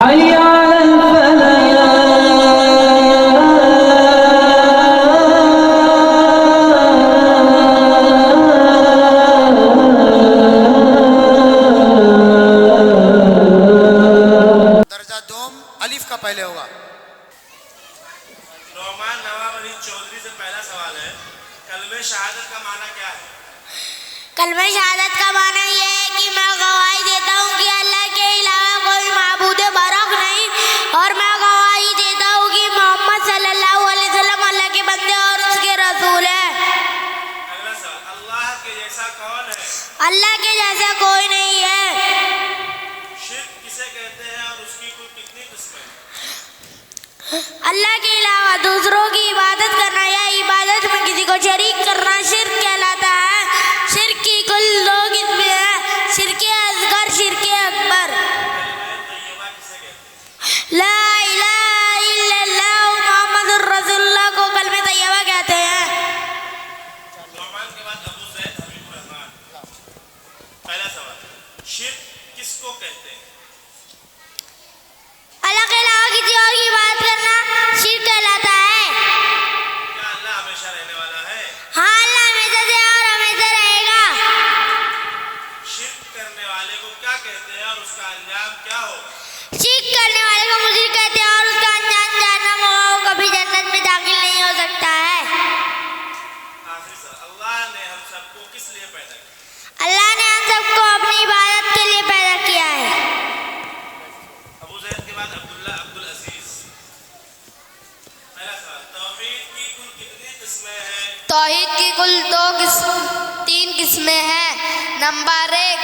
حي على الفلاح. درجہ دوم الف کا پہلے ہوگا. نعمان نواب علی چودھری سے پہلا سوال ہے، کلمہ شہادت کا معنی کیا ہے؟ کلمہ شہادت کا معنی یہ ہے کہ میں گواہی دیتا ہوں کہ اللہ کے علاوہ کوئی معبود برحق نہیں، اور میں گواہی دیتا ہوں کہ محمد صلی اللہ علیہ وسلم اللہ کے بندے اور اس کے رسول ہیں. اگلا سوال، اللہ کے جیسا کون ہے؟ اللہ کے جیسا کوئی نہیں ہے. شرک کسے کہتے ہیں اور اس کی کل کتنی قسمیں ہیں؟ اللہ کے علاوہ دوسروں کی عبادت کرنا یا عبادت میں کسی کو شریک کرنا شرک کہلاتا ہے. شرک کی کل دو قسمیں ہیں، شرک اصغر، شرک اکبر. کلمہ طیبہ کسے کہتے ہیں؟ لا الہ الا اللہ محمد الرسول اللہ کو کلمہ طیبہ کہتے ہیں. نعمان کے بعد ابو زید حبیب الرحمان. پہلا سوال، شرک کس کو کہتے ہیں؟ اللہ کے علاوہ کسی اور کی عبادت کرنا شرک کہلاتا ہے. کیا اللہ ہمیشہ رہنے والا ہے؟ ہاں، اللہ ہمیشہ سے اور ہمیشہ رہے گا. شرک کرنے والے کو کیا کہتے ہیں اور اس کا انجام کیا ہوگا؟ شرک کرنے والے کو مشرک کہتے ہیں اور اس کا انجام جہنم ہوگا، وہ کبھی جنت میں داخل نہیں ہو سکتا ہے. آخری سوال، اللہ نے ہم سب کو کس لیے پیدا کیا؟ اللہ نے ہم سب کو اپنی عبادت کے لیے پیدا کیا ہے. ابو زید کے بعد عبداللہ عبدالعزیز. پہلا سوال، توحید کی کل کتنی قسمیں ہیں؟ توحید کی کل تین قسمیں ہیں. نمبر 1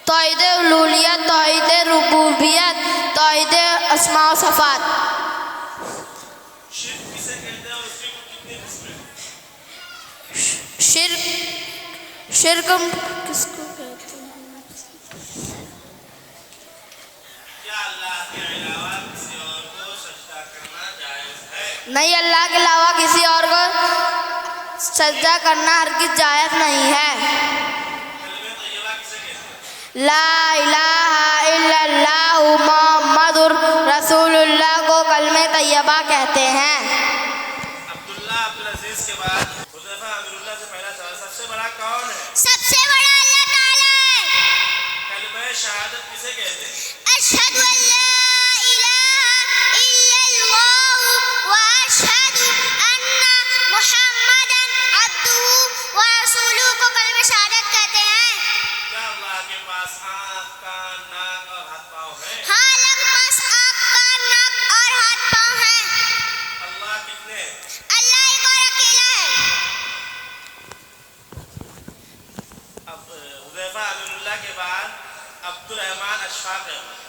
توحید الوہیت، توحید ربوبیت، توحید اسماء و صفات. شرک کسے کہتے ہیں اور اس کی کل کتنی قسمیں ہیں؟ شرک کس کو کہتے ہیں؟ کیا اللہ کے علاوہ کسی اور کو سجدہ کرنا جائز ہے؟ نہیں، اللہ کے علاوہ کسی اور کو سجدہ کرنا ہرگز جائز نہیں ہے. کلمہ طیبہ کسے کہتے ہیں؟ لا الہ الا اللہ محمد رسول اللہ کو کلمہ طیبہ کہتے ہیں. عبداللہ عبدالعزیز کے بعد حذیفہ امیر اللہ سے پہلا سوال، سب سے بڑا کون ہے؟ سب سے بڑا اللہ تعالیٰ ہے. کلمہ شہادت کسے کہتے ہیں؟ اشہد ان لا الہ الا اللہ واشہد ان محمدً عبدہ ورسولہ کو کلمہ شہادت کہتے ہیں. کیا اللہ کے پاس آنکھ، کان، ناک اور ہاتھ پاؤں ہیں؟ ہاں، اللہ کے پاس آنکھ، کان، ناک اور ہاتھ پاؤں ہیں. اللہ کتنے ہیں؟ اللہ ایک اور اکیلا ہے. اب حذیفہ امیر اللہ کے بعد عبدالرحمن اشفاق احمد.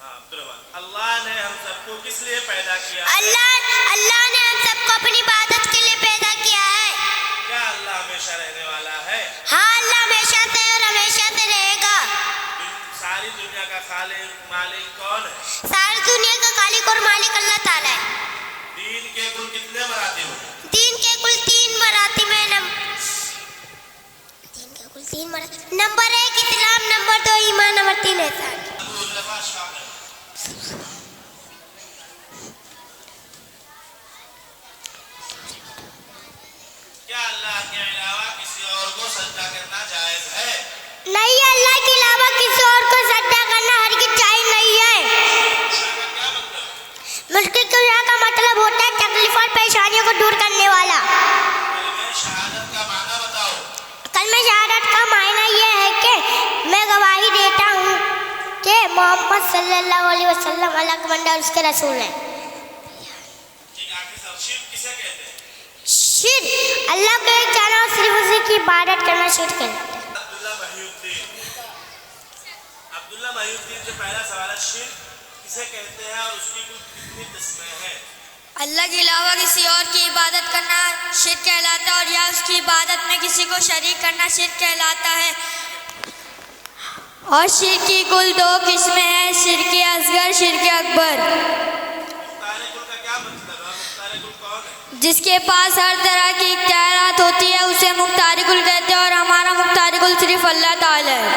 ہاں، عبدالرحمن. اللہ نے ہم سب کو کس لیے پیدا کیا ہے؟ اللہ نے ہم سب کو اپنی عبادت کے لیے پیدا کیا ہے. کیا اللہ ہمیشہ رہنے والا ہے؟ ہاں، اللہ ہمیشہ سے اور ہمیشہ سے رہے گا. ساری دنیا کا خالق مالک کون ہے؟ ساری دنیا کا خالق اور مالک اللہ تعالیٰ ہے. دین کے کل کتنے مراتب ہیں؟ دین کے کل 3 مراتب ہیں. نمبر 1 اسلام، نمبر 2 ایمان، نمبر 3 احسان. حذیفہ اشفاق احمد. کیا اللہ کے علاوہ کسی اور کو سجدہ کرنا جائز ہے؟ نہیں، اللہ کے علاوہ کسی اور کو سجدہ کرنا ہرگز جائز نہیں ہے. شرک کا کیا مطلب ہے؟ مشکل کشا کا مطلب ہوتا ہے تکلیف اور پریشانیوں کو دور کرنے والا. کلمہ شہادت کا معنی بتاؤ. کلمہ شہادت کا معنی یہ ہے کہ میں گواہی دیتا ہوں کہ محمد صلی اللہ علیہ وسلم اللہ کے بندے اور اس کے رسول ہیں. ٹھیک، آخری سوال، شرک کسے کہتے ہیں؟ شرک اللہ کو ایک جانا اور صرف اسی کی عبادت کرنا شرک ہے. عبداللہ محی الدین. عبداللہ محی الدین سے پہلا سوال ہے، شرک کسے کہتے ہیں اور اس کی کل کتنی قسمیں ہیں؟ اللہ کے علاوہ کسی اور کی عبادت کرنا شرک کہلاتا ہے، اور یا اس کی عبادت میں کسی کو شریک کرنا شرک کہلاتا ہے. اور شرک کی کل 2 قسمیں ہیں، شرک اصغر، شرک اکبر. مختار کل کا کیا مطلب ہے اور مختار کل کون ہے؟ جس کے پاس ہر طرح کی اختیارات ہوتی ہے اسے مختار کل کہتے ہیں، اور ہمارا مختار کل صرف اللہ تعالی ہے۔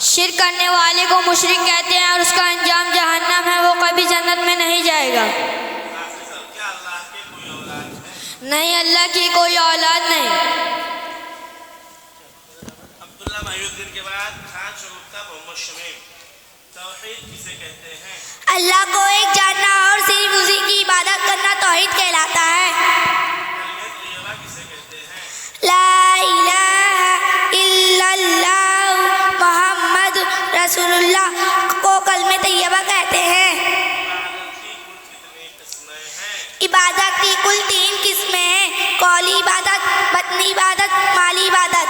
شرک کرنے والے کو مشرک کہتے ہیں اور اس کا انجام جہنم ہے، وہ کبھی جنت میں نہیں جائے گا۔ نہیں، اللہ کی کوئی اولاد نہیں۔ عبداللہ محی الدین کے بعد خان شگفتہ محمد شمیم، توحید کسے کہتے ہیں؟ اللہ کو ایک جاننا اور صرف اسی کی عبادت کرنا توحید کہلاتا ہے۔ کلمہ طیبہ کسے کہتے ہیں؟ لا الہ الا اللہ محمد رسول اللہ کو کلمہ طیبہ کہتے ہیں۔ عبادت کی کل کتنی قسمیں ہیں؟ عبادت کی کل 3 قسمیں ہیں: قولی عبادت، بطنی عبادت، مالی عبادت۔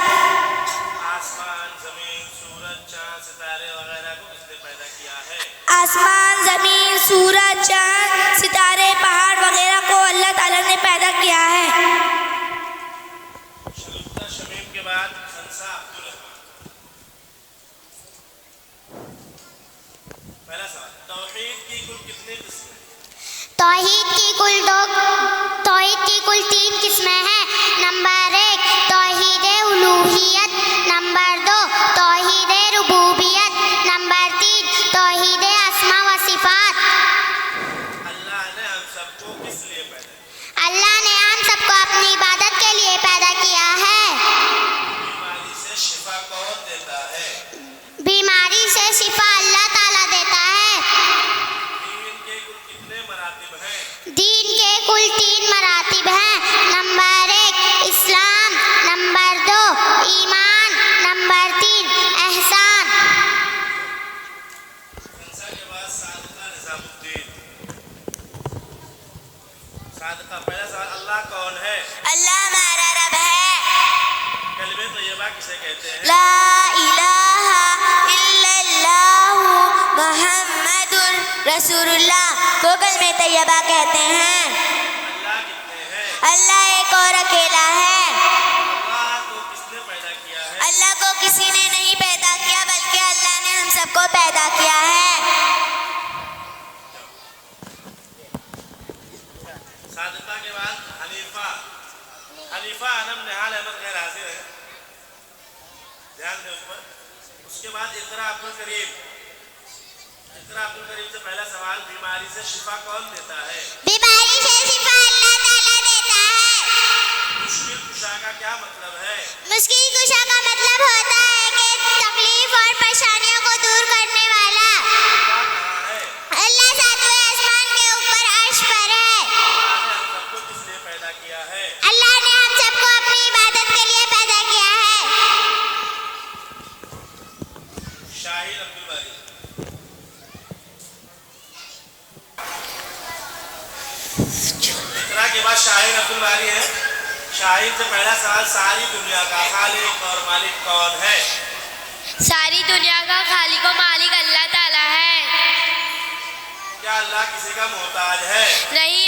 آسمان، زمین، سورج، چاند، ستارے وغیرہ کو کس نے پیدا کیا ہے؟ آسمان، زمین، سورج، چاند، ستارے، پہاڑ وغیرہ کو اللہ تعالیٰ نے پیدا کیا ہے۔ شگفتہ شمیم کے بعد خنسا عبدالرحمان۔ پہلا سوال، توحید کی کل کتنی قسمیں ہیں؟ توحید کی کل 3 قسمیں ہیں۔ نمبر 1 توحید الوہیت، نمبر 2 توحید ربوبیت، نمبر 3 توحید اسماء و صفات۔ اللہ نے ہم سب کو کس لیے پیدا کیا؟ اللہ نے ہم سب کو اپنی عبادت کے لیے پیدا کیا ہے۔ بیماری سے شفا کون دیتا ہے؟ بیماری سے شفا اللہ تعالیٰ دیتا ہے۔ دین کے کل کتنے مراتب ہیں؟ دین کے کل 3 مراتب ہیں۔ نمبر 1 اسلام، نمبر 2 ایمان، نمبر 3 احسان۔ خنسا کے بعد صادقہ نظام الدین۔ صادقہ، پہلا سوال، اللہ کون ہے؟ اللہ ہمارا رب ہے۔ کلمہ طیبہ کسے کہتے ہیں؟ لا الہ الا اللہ محمد رسول اللہ کو کلمہ طیبہ کہتے ہیں۔ اللہ کتنے ہیں؟ اللہ ایک اور اکیلا ہے۔ اللہ کو کس نے پیدا کیا ہے؟ اللہ کو کسی نے نہیں پیدا کیا بلکہ اللہ نے ہم سب کو پیدا کیا ہے۔ صادقہ کے بعد حنیفہ۔ حنیفہ انم نہال احمد غیر حاضر ہے، دھیان دیں اس پر۔ اس کے بعد اقرا عبدالکریم۔ اقرا عبدالکریم سے پہلا سوال، بیماری سے شفا کون دیتا ہے؟ بیماری سے شفا اللہ تعالیٰ دیتا ہے۔ مشکل کشا کا کیا مطلب ہے؟ مشکل کشا کا مطلب ہوتا ہے کہ تکلیف اور پریشانیوں کو دور کرنے والا۔ اللہ کہاں ہے؟ اللہ 7ویں آسمان کے اوپر عرش پر ہے۔ اللہ نے ہم سب کو کس لیے پیدا کیا ہے؟ اللہ نے ہم سب کو اپنی عبادت کے لیے پیدا کیا ہے۔ شاہین عبدالباری۔ اقرا کے بعد شاہین عبدالباری ہے۔ شاہین سے پہلا سوال، ساری دنیا کا خالق اور مالک کون ہے؟ ساری دنیا کا خالق و مالک اللہ تعالیٰ ہے۔ کیا اللہ کسی کا محتاج ہے؟ نہیں،